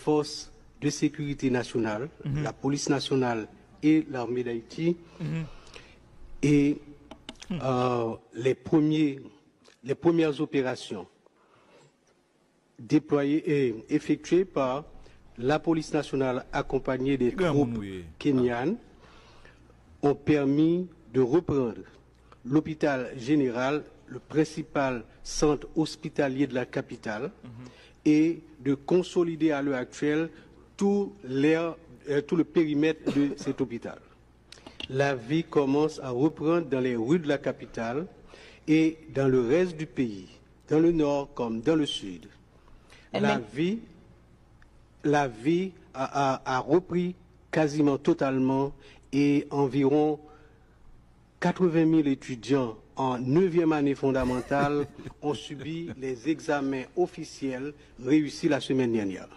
forces de sécurité nationale, la police nationale et l'armée d'Haïti. Et les premières opérations déployées et effectuées par la police nationale accompagnée des troupes kenyanes ont permis de reprendre l'hôpital général, le principal centre hospitalier de la capitale, et de consolider à l'heure actuelle tout le périmètre de cet hôpital. La vie commence à reprendre dans les rues de la capitale et dans le reste du pays, dans le nord comme dans le sud. La vie a repris quasiment totalement et environ 80 000 étudiants en 9e année fondamentale ont subi les examens officiels réussis la semaine dernière.